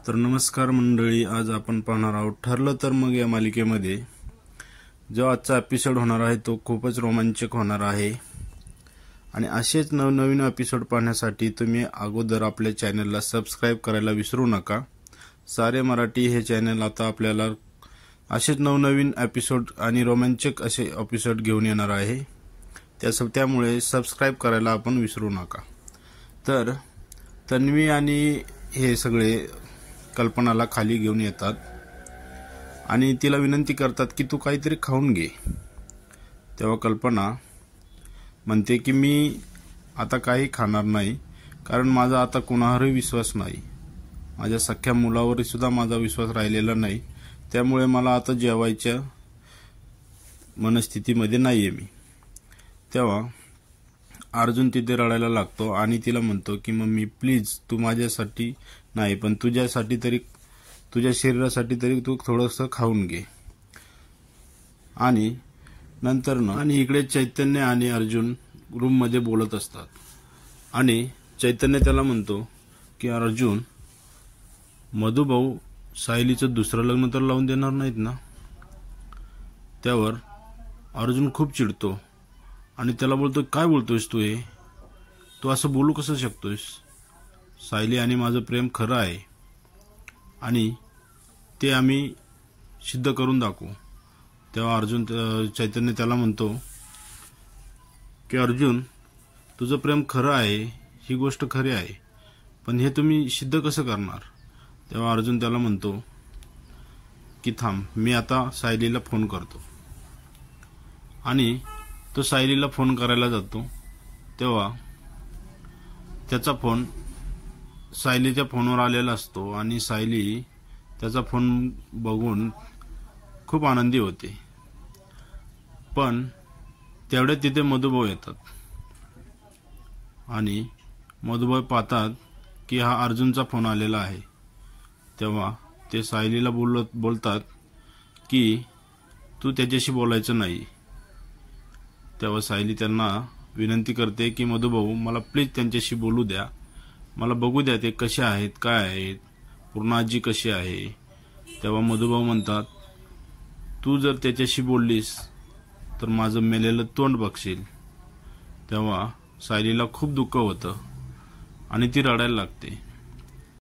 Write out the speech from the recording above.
तर नमस्कार मंडळी, आज आपण पाहणार आहोत ठरलं तर मग या मालिकेमध्ये जो आजचा एपिसोड होणार आहे तो खूपच रोमांचक होणार आहे। आणि असेच नवनवीन एपिसोड पाहण्यासाठी तुम्ही अगोदर आपल्या चॅनलला सबस्क्राइब करायला विसरू नका। सारे मराठी हे चॅनल आता आपल्याला असेच नवनवीन एपिसोड आणि रोमांचक असे एपिसोड घेऊन येणार आहे, त्यामुळे सबस्क्राइब करायला आपण विसरू नका। तर तन्वी आणि हे सगळे कल्पनाला खाली घेऊन येतात आणि तिला विनंती करतात की तू काहीतरी खाऊन घे। तेव्हा कल्पना म्हणते की मी आता काही खाणार नाही, कारण माझा आता कोणावरही विश्वास नाही, माझ्या सख्या मुलावर सुद्धा माझा विश्वास राहिलेला नाही, त्यामुळे मला आता जेवायच्या मनस्थितीमध्ये नाहीये मी। तेव्हा अर्जुन तिथे रडायला लागतो आणि तिला म्हणतो की मम्मी प्लीज, तू माझ्यासाठी नाही पण तुझ्यासाठी तरी, तुझ्या शरीरासाठी तरी तू थोडंसं खाऊन घे। आणि नंतर आणि इकडे चैतन्य आणि अर्जुन रूम मध्ये बोलत असतात आणि चैतन्य त्याला म्हणतो की अर्जुन, मधुभाऊ सायलीचं दुसरं लग्न तर लावून देणार नाहीत ना। त्यावर अर्जुन खूप चिडतो आणि त्याला बोलतो, काय बोलतोयस तू हे, तू असं बोलू कसं शकतोयस, सायली आणि माझं प्रेम खरं आहे आणि ते आम्ही सिद्ध करून दाखवू। तेव्हा चैतन्य त्याला म्हणतो की अर्जुन, तुझं प्रेम खरं आहे, ही गोष्ट खरी आहे, पण हे तुम्ही सिद्ध कसं करणार। तेव्हा अर्जुन त्याला म्हणतो की थांब, मी आता सायलीला फोन करतो। आणि तो सायलीला फोन करायला जातो तेव्हा त्याचा फोन सायलीच्या फोनवर आलेला असतो आणि सायली त्याचा फोन बघून खूप आनंदी होते। पण तेवढ्यात तिथे मधुभाऊ येतात आणि मधुभाऊ पाहतात की हा अर्जुनचा फोन आलेला आहे। तेव्हा ते सायलीला बोलतात की तू त्याच्याशी बोलायचं नाही। तेव्हा सायली त्यांना विनंती करते की मधुभाऊ, मला प्लीज त्यांच्याशी बोलू द्या, मला बघू द्या ते कसे आहेत, काय आहेत, पूर्णाजी कशी आहे। तेव्हा मधुभाऊ म्हणतात, तू जर त्याच्याशी बोललीस तर माझं मेलेलं तोंड बघशील। तेव्हा सायलीला खूप दुःख होतं आणि ती रडायला लागते।